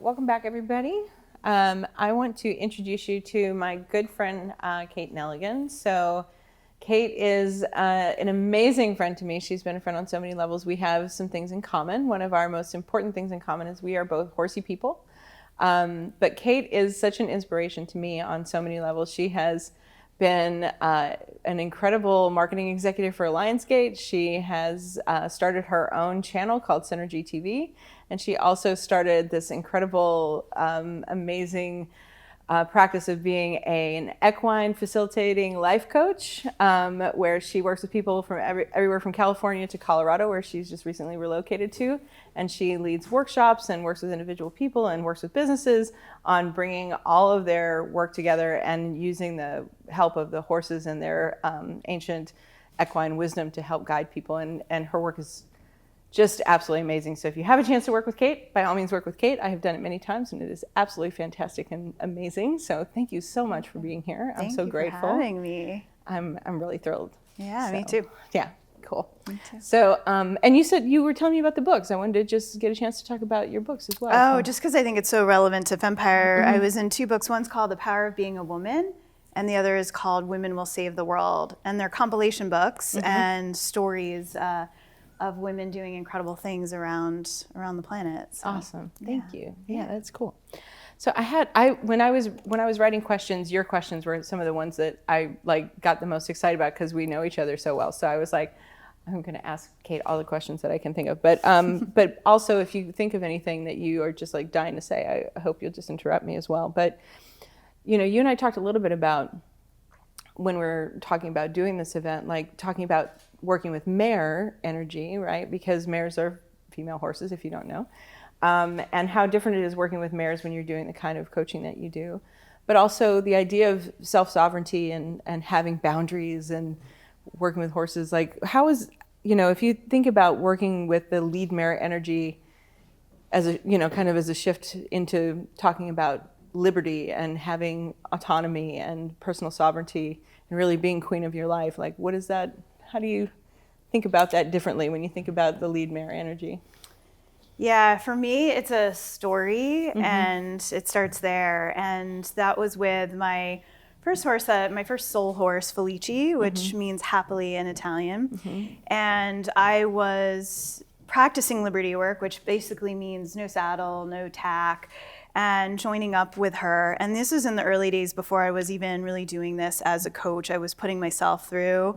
Welcome back, everybody. I want to introduce you to my good friend, Kate Neligan. So Kate is an amazing friend to me. She's been a friend on so many levels. We have some things in common. One of our most important things in common is we are both horsey people. But Kate is such an inspiration to me on so many levels. She has been an incredible marketing executive for Lionsgate. She has started her own channel called Synergy TV. And she also started this incredible, amazing practice of being an equine facilitating life coach, where she works with people from everywhere from California to Colorado, where she's just recently relocated to. And she leads workshops and works with individual people and works with businesses on bringing all of their work together and using the help of the horses and their ancient equine wisdom to help guide people. And her work is just absolutely amazing. So if you have a chance to work with Kate, by all means work with Kate. I have done it many times and it is absolutely fantastic and amazing. So thank you so much for being here. I'm so grateful. Thank you for having me. I'm really thrilled. Yeah, me too. Yeah, cool. Me too. So, and you said you were telling me about the books. I wanted to just get a chance to talk about your books as well. Oh, just because I think it's so relevant to Femmepyre. I was in two books. One's called The Power of Being a Woman, and the other is called Women Will Save the World. And they're compilation books and stories of women doing incredible things around the planet. So, awesome. Thank you. Yeah, that's cool. So when I was writing questions, your questions were some of the ones that I got the most excited about because we know each other so well. So I was like, I'm going to ask Kate all the questions that I can think of. But but also if you think of anything that you are just dying to say, I hope you'll just interrupt me as well. But you and I talked a little bit about when we're talking about doing this event, talking about working with mare energy, right? Because mares are female horses, if you don't know, and how different it is working with mares when you're doing the kind of coaching that you do. But also the idea of self-sovereignty and having boundaries and working with horses. How is, if you think about working with the lead mare energy as a, kind of as a shift into talking about liberty and having autonomy and personal sovereignty and really being queen of your life, what is that? How do you think about that differently when you think about the lead mare energy? Yeah, for me, it's a story and it starts there. And that was with my first horse, my first soul horse, Felice, which means happily in Italian. And I was practicing liberty work, which basically means no saddle, no tack, and joining up with her. And this was in the early days before I was even really doing this as a coach. I was putting myself through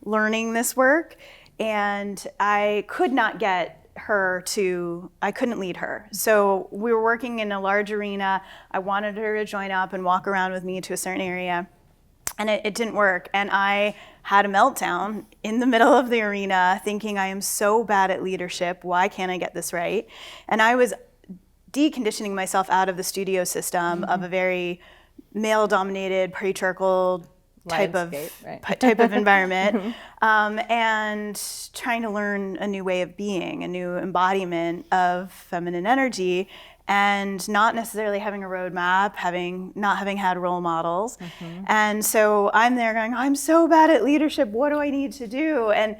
learning this work, and I could not get I couldn't lead her. So we were working in a large arena. I wanted her to join up and walk around with me to a certain area, and it didn't work. And I had a meltdown in the middle of the arena thinking, I am so bad at leadership. Why can't I get this right? And I was deconditioning myself out of the studio system of a very male-dominated, patriarchal type of environment, and trying to learn a new way of being, a new embodiment of feminine energy, and not necessarily having a roadmap, not having had role models. And so I'm there going, I'm so bad at leadership. What do I need to do? And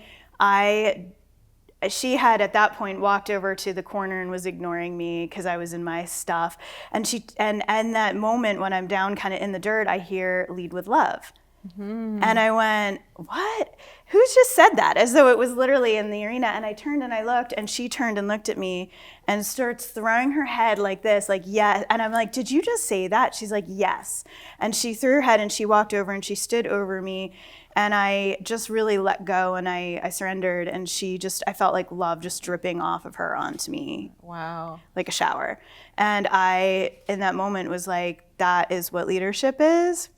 she had at that point walked over to the corner and was ignoring me because I was in my stuff. And that moment when I'm down kind of in the dirt, I hear lead with love. And I went, what? Who's just said that? As though it was literally in the arena. And I turned and I looked, and she turned and looked at me and starts throwing her head like this, like, yes. And I'm like, did you just say that? She's like, yes. And she threw her head and she walked over and she stood over me. And I just really let go and I surrendered. And I felt like love just dripping off of her onto me. Wow. Like a shower. And I, in that moment, was like, that is what leadership is.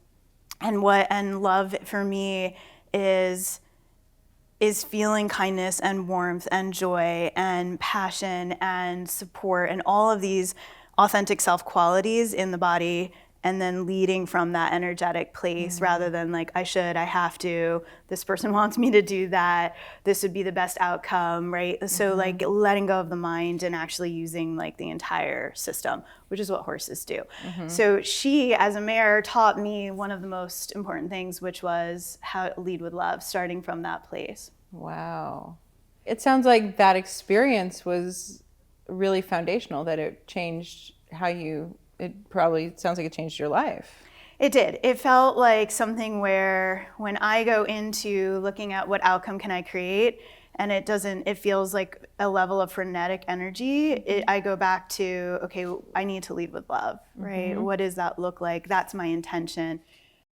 And love for me is feeling kindness and warmth and joy and passion and support and all of these authentic self qualities in the body, and then leading from that energetic place rather than like, I have to, this person wants me to do that, this would be the best outcome, right? So like letting go of the mind and actually using like the entire system, which is what horses do. So she, as a mare, taught me one of the most important things, which was how to lead with love, starting from that place. Wow. It sounds like that experience was really foundational, that it changed it probably sounds like it changed your life. It did. It felt like something where when I go into looking at what outcome can I create, and it feels like a level of frenetic energy, I go back to, okay, I need to lead with love, right? What does that look like? That's my intention.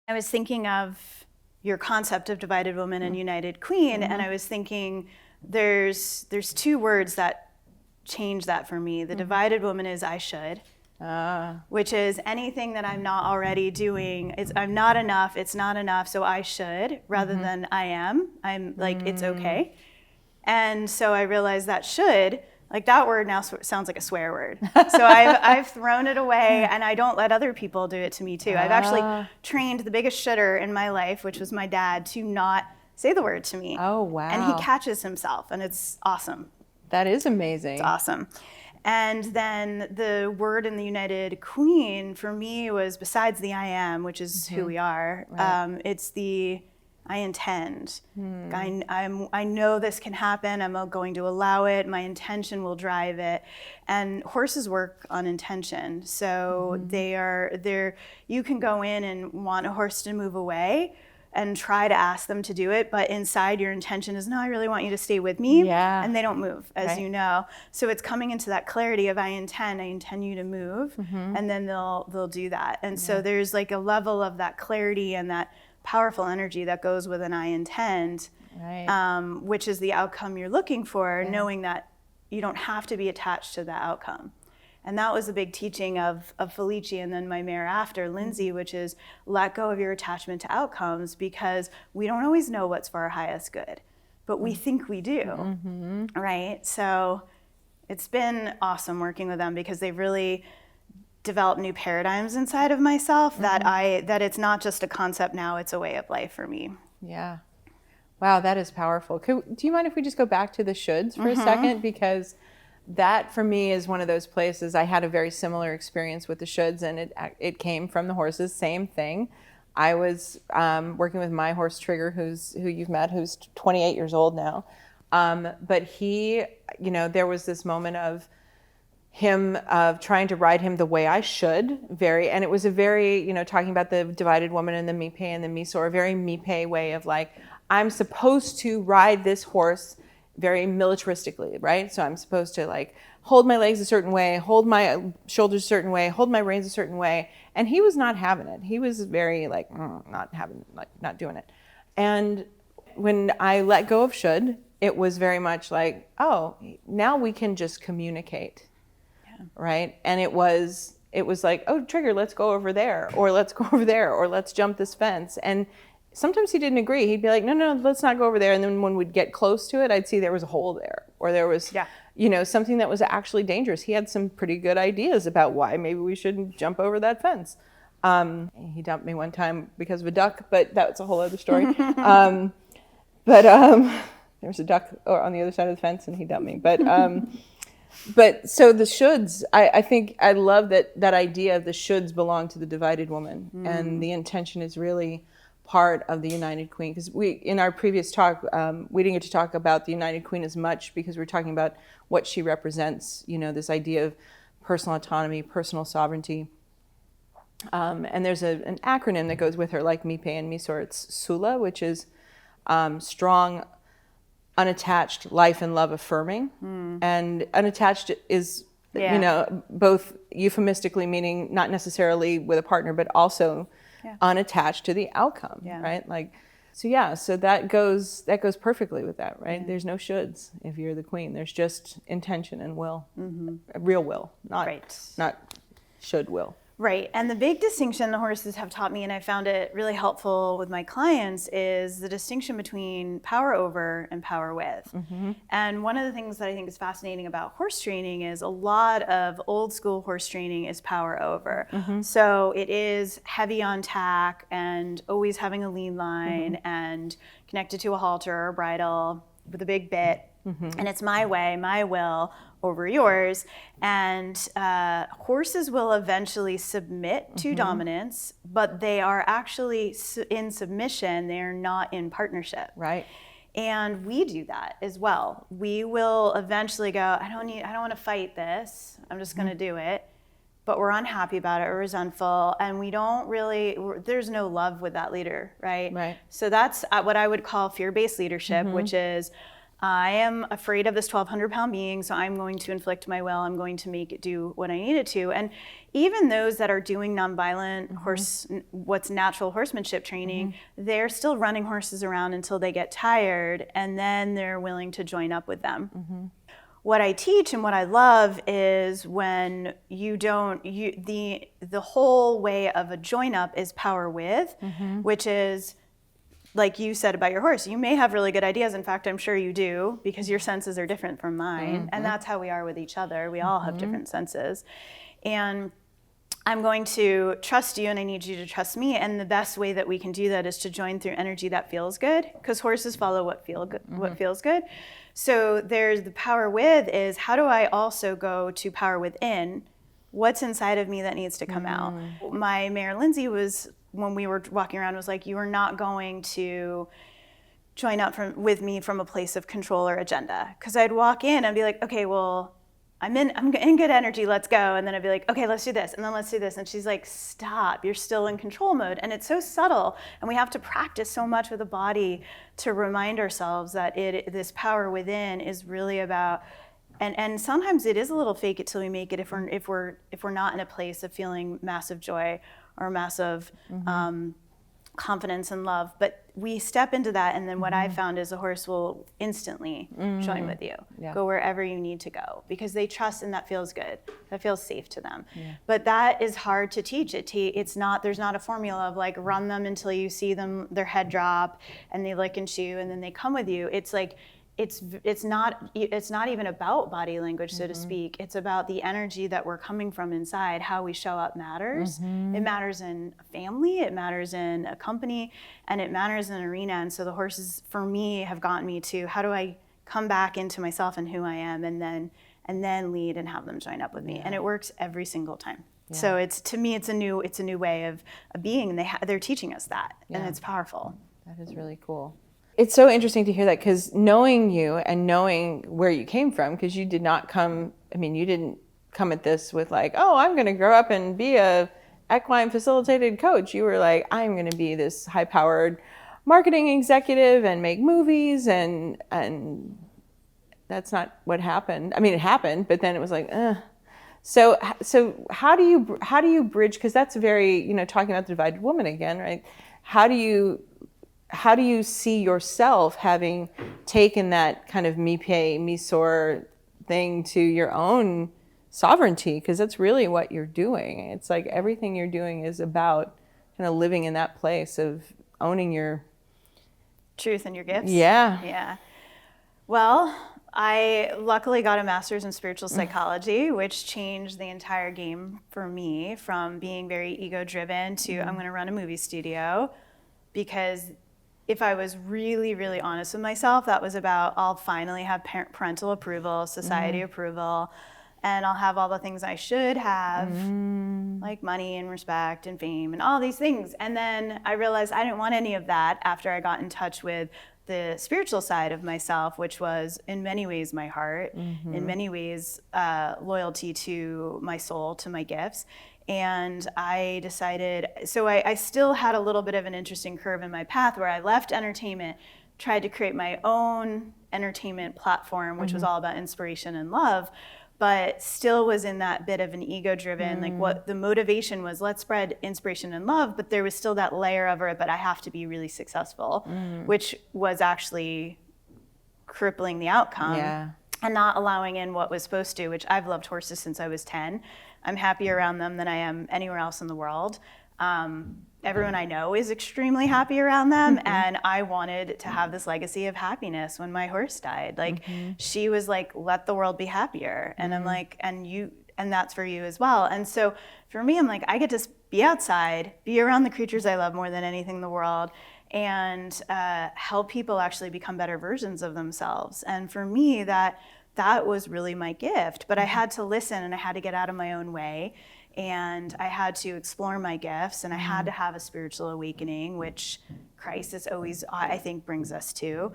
I was thinking of your concept of divided woman and united queen, and I was thinking there's two words that change that for me. The divided woman is I should. Which is anything that I'm not already doing. I'm not enough. It's not enough. So I should, rather than I am. I'm like, it's okay. And so I realized that should, like that word now sounds like a swear word. So I've thrown it away, and I don't let other people do it to me too. I've actually trained the biggest shooter in my life, which was my dad, to not say the word to me. Oh, wow. And he catches himself, and it's awesome. That is amazing. It's awesome. And then the word in the United Queen for me was, besides the I am, which is who we are, it's the I intend. I know this can happen. I'm going to allow it. My intention will drive it. And horses work on intention. So you can go in and want a horse to move away and try to ask them to do it, but inside your intention is, no, I really want you to stay with me. Yeah. And they don't move, as you know. So it's coming into that clarity of I intend you to move, and then they'll do that. And so there's like a level of that clarity and that powerful energy that goes with an I intend, which is the outcome you're looking for, knowing that you don't have to be attached to that outcome. And that was a big teaching of Felice and then my mare after, Lindsay, which is let go of your attachment to outcomes, because we don't always know what's for our highest good, but we think we do, right? So it's been awesome working with them, because they've really developed new paradigms inside of myself that it's not just a concept now, it's a way of life for me. Yeah. Wow, that is powerful. Do you mind if we just go back to the shoulds for a second? Because that for me is one of those places. I had a very similar experience with the shoulds, and it came from the horses. Same thing. I was working with my horse Trigger, who you've met, who's 28 years old now. But he, there was this moment of him trying to ride him the way I should, and it was a very, talking about the divided woman and the Femmepyre and the Misor, a very Femmepyre way of like, I'm supposed to ride this horse very militaristically, right? So I'm supposed to like hold my legs a certain way, hold my shoulders a certain way, hold my reins a certain way. And he was not having it. He was very like, not doing it. And when I let go of should, it was very much like, oh, now we can just communicate, right? And it was like, oh, Trigger, let's go over there, or let's go over there, or let's jump this fence. And sometimes he didn't agree. He'd be like, no, let's not go over there. And then when we'd get close to it, I'd see there was a hole there, or there was, something that was actually dangerous. He had some pretty good ideas about why maybe we shouldn't jump over that fence. He dumped me one time because of a duck, but that's a whole other story. There was a duck on the other side of the fence, and he dumped me. But so the shoulds, I think I love that idea of the shoulds belong to the divided woman, and the intention is really part of the United Queen, because in our previous talk, we didn't get to talk about the United Queen as much, because we're talking about what she represents, this idea of personal autonomy, personal sovereignty. And there's an acronym that goes with her, like Femmepyre and Misor. It's SULA, which is strong, unattached, life and love affirming. And unattached is, both euphemistically meaning not necessarily with a partner, but also unattached to the outcome, right? Like, so that goes perfectly with that, right? There's no shoulds if you're the queen. There's just intention and will, real will, not should will. Right. And the big distinction the horses have taught me, and I found it really helpful with my clients, is the distinction between power over and power with. And one of the things that I think is fascinating about horse training is a lot of old school horse training is power over. So it is heavy on tack and always having a lean line and connected to a halter or bridle with a big bit. And it's my way, my will over yours. And horses will eventually submit to dominance, but they are actually in submission. They are not in partnership. Right. And we do that as well. We will eventually go, I don't want to fight this. I'm just going to do it. but we're unhappy about it or resentful, and there's no love with that leader, right? Right. So that's what I would call fear-based leadership, which is, I am afraid of this 1,200-pound being, so I'm going to inflict my will. I'm going to make it do what I need it to. And even those that are doing nonviolent what's natural horsemanship training, they're still running horses around until they get tired, and then they're willing to join up with them. What I teach and what I love is when the whole way of a join up is power with, which is, like you said about your horse, you may have really good ideas. In fact, I'm sure you do, because your senses are different from mine. And that's how we are with each other. We all have different senses. And I'm going to trust you, and I need you to trust me. And the best way that we can do that is to join through energy that feels good, because horses follow what feels good. So there's the power with is, how do I also go to power within? What's inside of me that needs to come out? My mare Lindsay when we were walking around, was like, you are not going to join up with me from a place of control or agenda. Because I'd walk in and be like, okay, well, I'm in good energy, let's go. And then I'd be like, okay, let's do this, and then let's do this. And she's like, stop, you're still in control mode. And it's so subtle, and we have to practice so much with the body to remind ourselves that this power within is really about, and sometimes it is a little fake it till we make it, if we're not in a place of feeling massive joy or massive confidence and love. But we step into that, and then what I've found is a horse will instantly join with you. Go wherever you need to go, because they trust, and that feels good. That feels safe to them. But that is hard to teach. There's not a formula of like, run them until you see their head drop and they lick and chew and then they come with you. It's like, it's not even about body language, so to speak. It's about the energy that we're coming from inside. How we show up matters. It matters in a family, it matters in a company, and it matters in an arena. And so the horses, for me, have gotten me to, how do I come back into myself and who I am, and then lead and have them join up with me. And it works every single time. So to me, it's a new way of being, and they're teaching us that, and it's powerful. That is really cool. It's so interesting to hear that, because knowing you and knowing where you came from, because you didn't come at this with like, oh, I'm going to grow up and be a equine facilitated coach. You were like, I'm going to be this high-powered marketing executive and make movies, and that's not what happened. I mean, it happened, but then it was like, So how do you bridge? Because that's very, talking about the divided woman again, right? How do you see yourself having taken that kind of me pay, me soar thing to your own sovereignty? Because that's really what you're doing. It's like everything you're doing is about kind of living in that place of owning your truth and your gifts. Yeah. Well, I luckily got a master's in spiritual psychology, which changed the entire game for me, from being very ego-driven to I'm going to run a movie studio. Because if I was really, really honest with myself, that was about, I'll finally have parental approval, society approval, and I'll have all the things I should have, like money and respect and fame and all these things. And then I realized I didn't want any of that after I got in touch with the spiritual side of myself, which was in many ways my heart, in many ways loyalty to my soul, to my gifts. And I decided, so I still had a little bit of an interesting curve in my path where I left entertainment, tried to create my own entertainment platform, which was all about inspiration and love, but still was in that bit of an ego-driven, like what the motivation was, let's spread inspiration and love, but there was still that layer of it, but I have to be really successful, which was actually crippling the outcome and not allowing in what was supposed to, which I've loved horses since I was 10. I'm happier around them than I am anywhere else in the world. Everyone I know is extremely happy around them, and I wanted to have this legacy of happiness when my horse died. Like, she was like, let the world be happier. And I'm like, and that's for you as well. And so for me, I'm like, I get to be outside, be around the creatures I love more than anything in the world, and help people actually become better versions of themselves. And for me, that was really my gift. But I had to listen, and I had to get out of my own way. And I had to explore my gifts, and I had to have a spiritual awakening, which crisis always, I think, brings us to.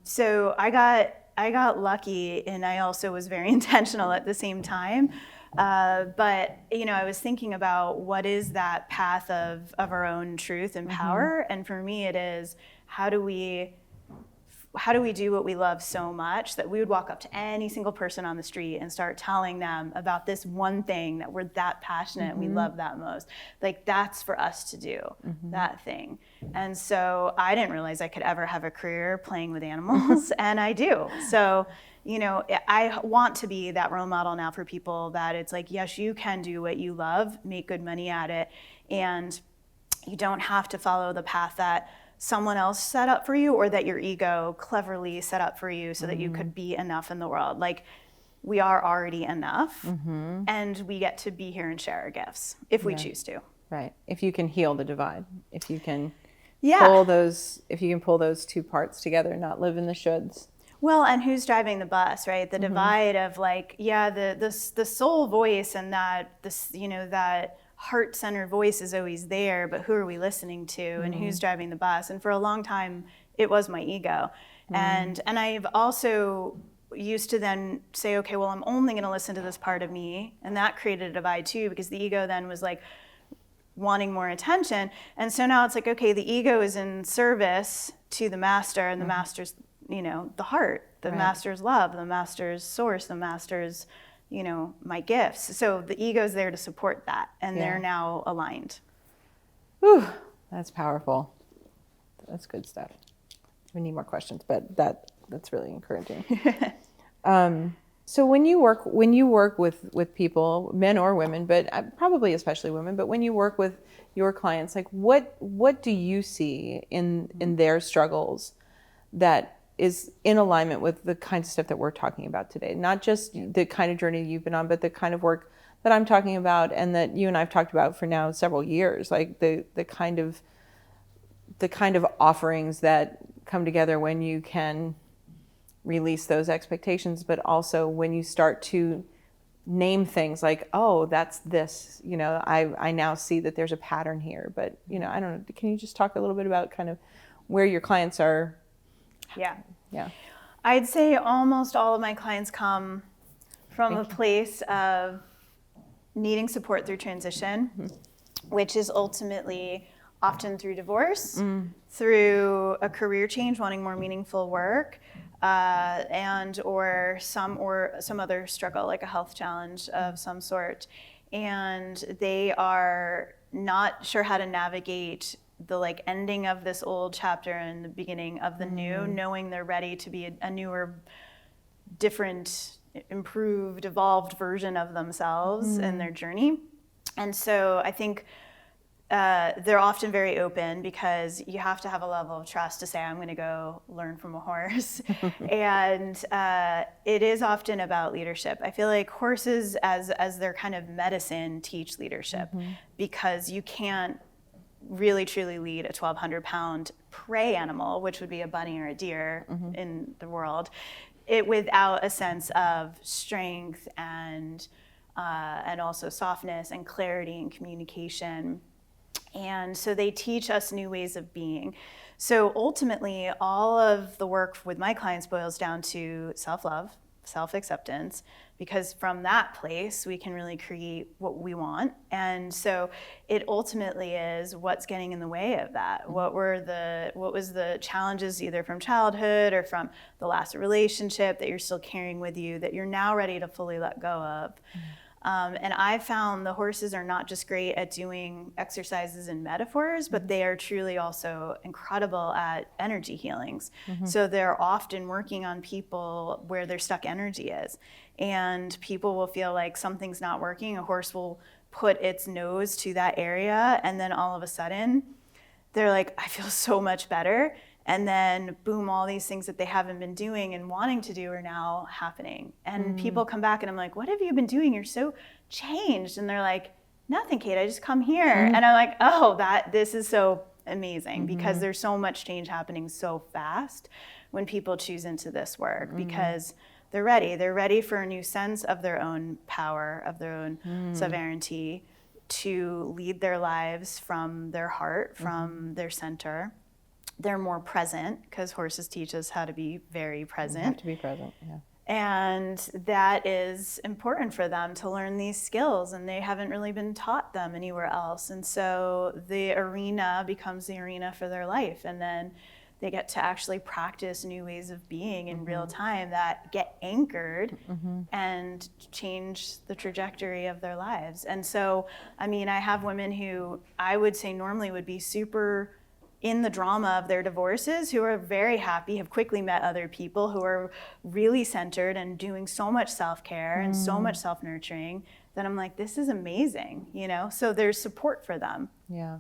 So I got lucky, and I also was very intentional at the same time. But I was thinking about what is that path of our own truth and power, and for me it is how do we do what we love so much that we would walk up to any single person on the street and start telling them about this one thing that we're that passionate and we love that most. Like, that's for us to do, that thing. And so I didn't realize I could ever have a career playing with animals, and I do. So, I want to be that role model now for people, that it's like, yes, you can do what you love, make good money at it, and you don't have to follow the path that someone else set up for you, or that your ego cleverly set up for you so that you could be enough in the world. Like, we are already enough, and we get to be here and share our gifts if we choose to. Right. If you can heal the divide, if you can pull those two parts together, not live in the shoulds. Well, and who's driving the bus, right? The divide of like, the soul voice, and that that heart-centered voice is always there, but who are we listening to, and who's driving the bus? And for a long time, it was my ego. And I've also used to then say, okay, well, I'm only going to listen to this part of me, and that created a divide too, because the ego then was like wanting more attention. And so now it's like, okay, the ego is in service to the master, and the master's, the heart, the master's love, the master's source, the master's my gifts. So the ego's there to support that, and they're now aligned. Whew, that's powerful. That's good stuff. We need more questions, but that's really encouraging. So when you work with people, men or women, but probably especially women, but when you work with your clients, like what do you see in their struggles that is in alignment with the kind of stuff that we're talking about today? Not just the kind of journey you've been on, but the kind of work that I'm talking about, and that you and I've talked about for now several years, like the kind of offerings that come together when you can release those expectations, but also when you start to name things like, oh, that's this, I now see that there's a pattern here. But, I don't know, can you just talk a little bit about kind of where your clients are? Yeah. I'd say almost all of my clients come from a place of needing support through transition, which is ultimately often through divorce, through a career change, wanting more meaningful work, and or some other struggle, like a health challenge of some sort. And they are not sure how to navigate the ending of this old chapter and the beginning of the new, knowing they're ready to be a newer, different, improved, evolved version of themselves in their journey. And so I think they're often very open, because you have to have a level of trust to say, I'm going to go learn from a horse. And it is often about leadership. I feel like horses, as their kind of medicine, teach leadership, because you can't really truly lead a 1,200-pound prey animal, which would be a bunny or a deer in the world, without a sense of strength and also softness and clarity and communication. And so they teach us new ways of being. So ultimately, all of the work with my clients boils down to self-love, self-acceptance, because from that place, we can really create what we want. And so it ultimately is what's getting in the way of that. What was the challenges, either from childhood or from the last relationship, that you're still carrying with you, that you're now ready to fully let go of. And I found the horses are not just great at doing exercises and metaphors, but they are truly also incredible at energy healings. So they're often working on people where their stuck energy is. And people will feel like something's not working. A horse will put its nose to that area, and then all of a sudden, they're like, I feel so much better. And then boom, all these things that they haven't been doing and wanting to do are now happening. And people come back and I'm like, what have you been doing? You're so changed. And they're like, nothing, Kate, I just come here. And I'm like, oh, this is so amazing, because there's so much change happening so fast when people choose into this work, because they're ready. They're ready for a new sense of their own power, of their own sovereignty, to lead their lives from their heart, from their center. They're more present, because horses teach us how to be very present. You have to be present, yeah. And that is important for them to learn these skills, and they haven't really been taught them anywhere else. And so the arena becomes the arena for their life. And then they get to actually practice new ways of being in real time that get anchored and change the trajectory of their lives. And so, I mean, I have women who I would say normally would be super in the drama of their divorces, who are very happy, have quickly met other people who are really centered and doing so much self-care and so much self-nurturing, that I'm like, this is amazing, you know? So there's support for them. Yeah.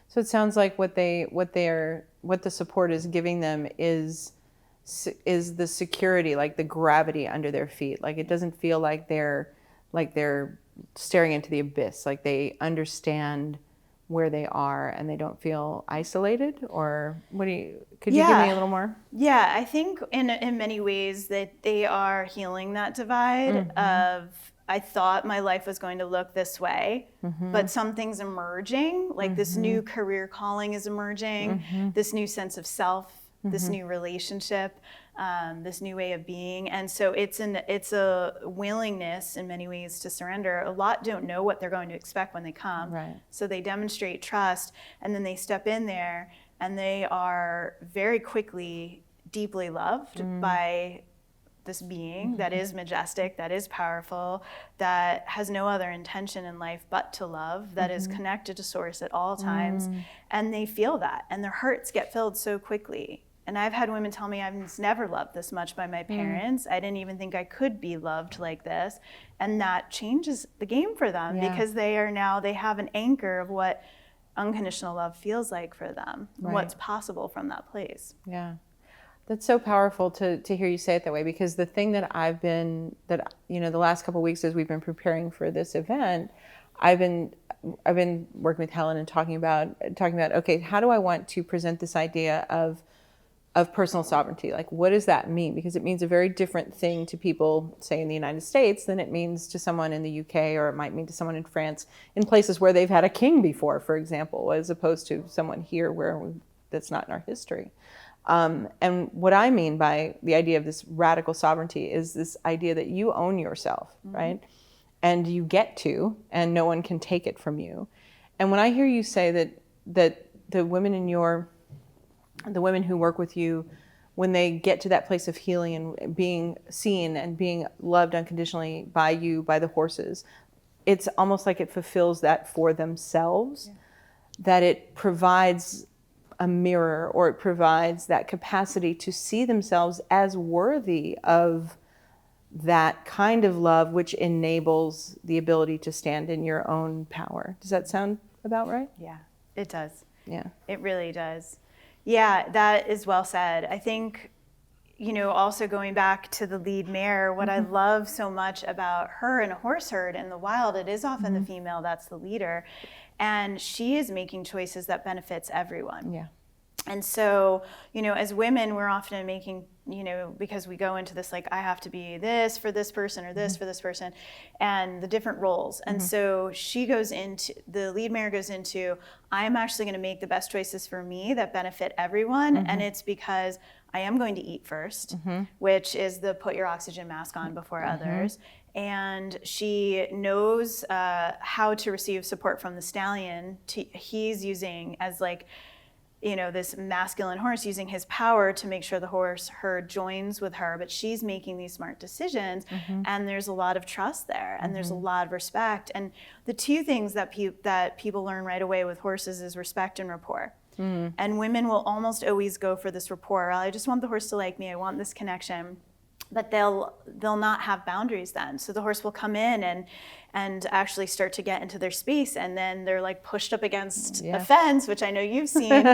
So it sounds like what the support is giving them is the security, like the gravity under their feet. Like it doesn't feel like they're staring into the abyss. Like they understand where they are and they don't feel isolated. Or could you give me a little more? Yeah, I think in many ways that they are healing that divide of, I thought my life was going to look this way, but something's emerging, like this new career calling is emerging, this new sense of self, this new relationship, this new way of being. And so it's a willingness in many ways to surrender. A lot don't know what they're going to expect when they come. Right. So they demonstrate trust, and then they step in there and they are very quickly deeply loved by this being that is majestic, that is powerful, that has no other intention in life but to love, that is connected to source at all times. And they feel that, and their hearts get filled so quickly. And I've had women tell me, I was never loved this much by my parents. I didn't even think I could be loved like this. And that changes the game for them because they have an anchor of what unconditional love feels like for them, what's possible from that place. Yeah. That's so powerful to hear you say it that way, because the thing that the last couple of weeks as we've been preparing for this event, I've been working with Helen and talking about, okay, how do I want to present this idea of personal sovereignty? Like, what does that mean? Because it means a very different thing to people, say, in the United States than it means to someone in the UK, or it might mean to someone in France, in places where they've had a king before, for example, as opposed to someone here that's not in our history. And what I mean by the idea of this radical sovereignty is this idea that you own yourself, right? And you get to, and no one can take it from you. And when I hear you say that the women who work with you, when they get to that place of healing and being seen and being loved unconditionally by you, by the horses, it's almost like it fulfills that for themselves, that it provides a mirror, or it provides that capacity to see themselves as worthy of that kind of love, which enables the ability to stand in your own power. Does that sound about right? Yeah, it does. Yeah. It really does. Yeah, that is well said. I think, also going back to the lead mare, what I love so much about her in a horse herd in the wild, it is often the female that's the leader. And she is making choices that benefits everyone. Yeah. And so, as women, we're often making, because we go into this, like, I have to be this for this person or this for this person, and the different roles. And so the lead mare goes into, I'm actually going to make the best choices for me that benefit everyone. And it's because I am going to eat first, which is the put your oxygen mask on before others. And she knows how to receive support from the stallion. He's using as this masculine horse, using his power to make sure the horse herd joins with her, but she's making these smart decisions, and there's a lot of trust there, and there's a lot of respect. And the two things that people learn right away with horses is respect and rapport. And women will almost always go for this rapport. Well, I just want the horse to like me. I want this connection. But they'll not have boundaries then. So the horse will come in and actually start to get into their space, and then they're like pushed up against a fence, which I know you've seen.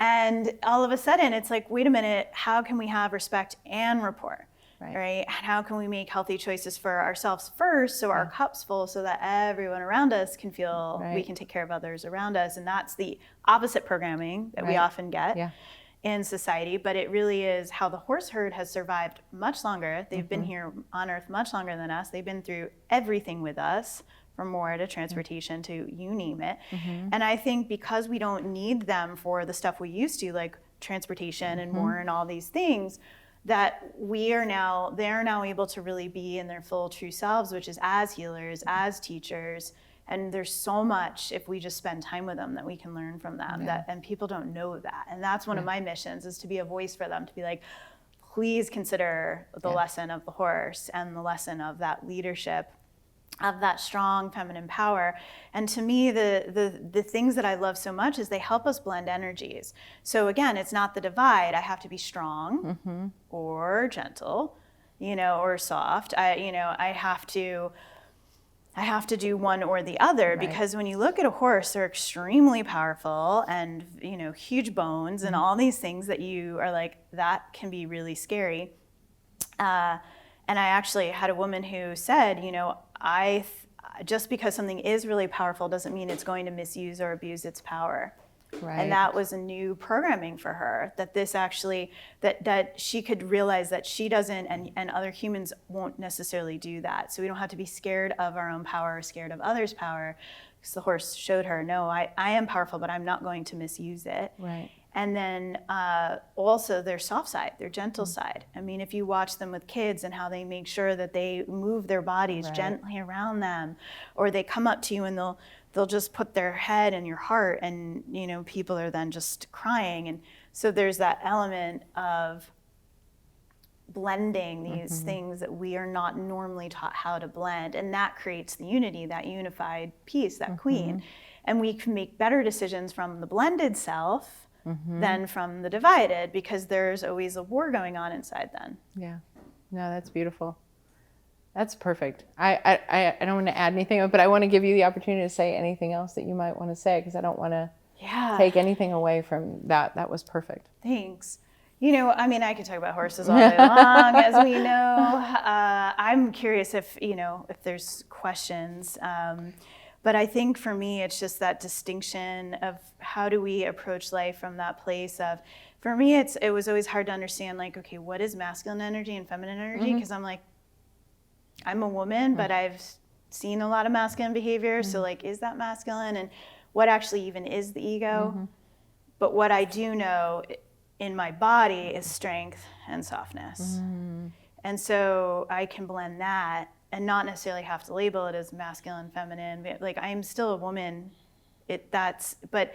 And all of a sudden it's like, wait a minute, how can we have respect and rapport? Right? And how can we make healthy choices for ourselves first, so our cup's full, so that everyone around us can feel we can take care of others around us? And that's the opposite programming that we often get in society, but it really is how the horse herd has survived much longer. They've been here on earth much longer than us. They've been through everything with us, from war to transportation to you name it. And I think because we don't need them for the stuff we used to, like transportation and war and all these things, that they're now able to really be in their full true selves, which is as healers, as teachers. And there's so much, if we just spend time with them, that we can learn from them. And people don't know that. And that's one of my missions, is to be a voice for them, to be like, please consider the lesson of the horse and the lesson of that leadership, of that strong feminine power. And to me, the things that I love so much is they help us blend energies. So again, it's not the divide. I have to be strong or gentle, or soft. I have to do one or the other, because when you look at a horse, they're extremely powerful and, huge bones and all these things that you are like, that can be really scary. And I actually had a woman who said, just because something is really powerful doesn't mean it's going to misuse or abuse its power. Right. And that was a new programming for her, that this actually, that she could realize that she doesn't, and other humans won't necessarily do that. So we don't have to be scared of our own power or scared of others' power, because the horse showed her, no, I am powerful, but I'm not going to misuse it. Right. And then also their soft side, their gentle side. I mean, if you watch them with kids and how they make sure that they move their bodies gently around them, or they come up to you and they'll just put their head in your heart, and people are then just crying. And so there's that element of blending these things that we are not normally taught how to blend, and that creates the unity, that unified piece, that queen. And we can make better decisions from the blended self than from the divided, because there's always a war going on inside then. Yeah. No, that's beautiful. That's perfect. I don't want to add anything, but I want to give you the opportunity to say anything else that you might want to say, because I don't want to take anything away from that. That was perfect. Thanks. I could talk about horses all day long, as we know. I'm curious if there's questions. But I think for me, it's just that distinction of how do we approach life from that place of, for me, it was always hard to understand, like, okay, what is masculine energy and feminine energy? Because I'm like, I'm a woman, but I've seen a lot of masculine behavior. So like, is that masculine? And what actually even is the ego? But what I do know in my body is strength and softness. And so I can blend that and not necessarily have to label it as masculine, feminine. Like, I'm still a woman. But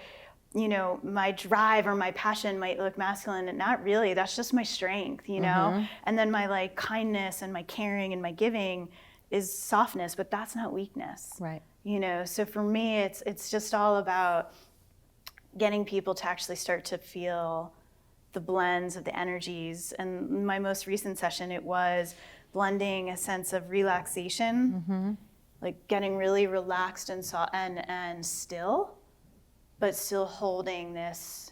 my drive or my passion might look masculine, and not really. That's just my strength, And then my kindness and my caring and my giving is softness, but that's not weakness. Right. So for me, it's just all about getting people to actually start to feel the blends of the energies. And my most recent session, it was blending a sense of relaxation, like getting really relaxed and still, but still holding this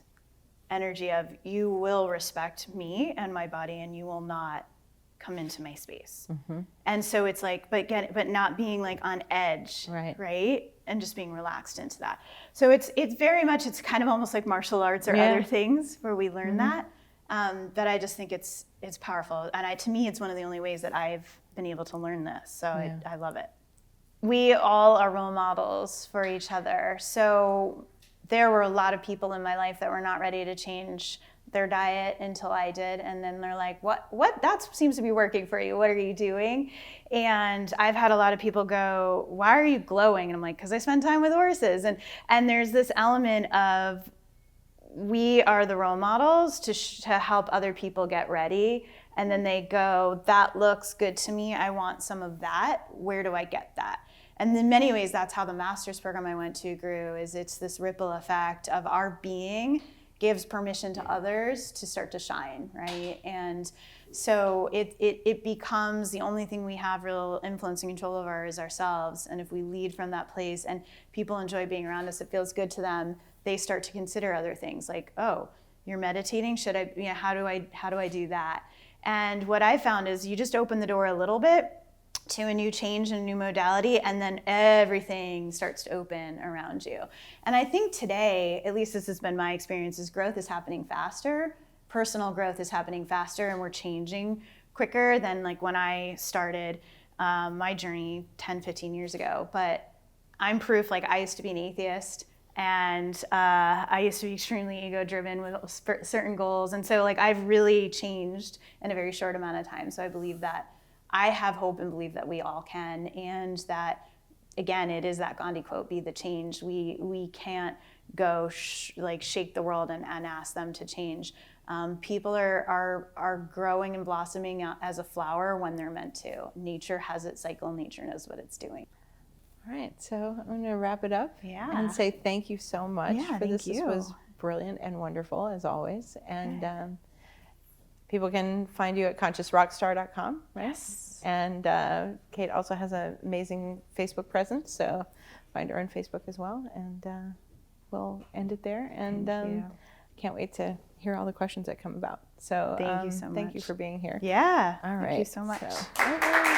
energy of, you will respect me and my body, and you will not come into my space. And so it's like, but not being like on edge, right? And just being relaxed into that. So it's very much, it's kind of almost like martial arts or other things where we learn that. But I just think it's powerful. And to me, it's one of the only ways that I've been able to learn this. So I love it. We all are role models for each other. So there were a lot of people in my life that were not ready to change their diet until I did. And then they're like, what? That seems to be working for you. What are you doing? And I've had a lot of people go, why are you glowing? And I'm like, because I spend time with horses. And there's this element of, we are the role models to help other people get ready. And then they go, that looks good to me. I want some of that. Where do I get that? And in many ways, that's how the master's program I went to grew, is it's this ripple effect of our being gives permission to others to start to shine, right? And so it becomes the only thing we have real influence and control over is ourselves. And if we lead from that place and people enjoy being around us, it feels good to them, they start to consider other things like, oh, you're meditating? Should I, how do I do that? And what I found is you just open the door a little bit to a new change and a new modality, and then everything starts to open around you. And I think today, at least this has been my experience, is growth is happening faster. Personal growth is happening faster, and we're changing quicker than like when I started my journey 10, 15 years ago. But I'm proof, like I used to be an atheist, And I used to be extremely ego-driven with certain goals. And so like I've really changed in a very short amount of time. So I believe that I have hope and believe that we all can. And that, again, it is that Gandhi quote, be the change. We can't go like shake the world and ask them to change. People are growing and blossoming as a flower when they're meant to. Nature has its cycle. Nature knows what it's doing. All right, so I'm going to wrap it up and say thank you so much for this. This was brilliant and wonderful, as always. And people can find you at consciousrockstar.com, right? Yes. And Kate also has an amazing Facebook presence, so find her on Facebook as well. And we'll end it there. And can't wait to hear all the questions that come about. So thank you so much. Thank you for being here. Yeah. All right. Thank you so much. So,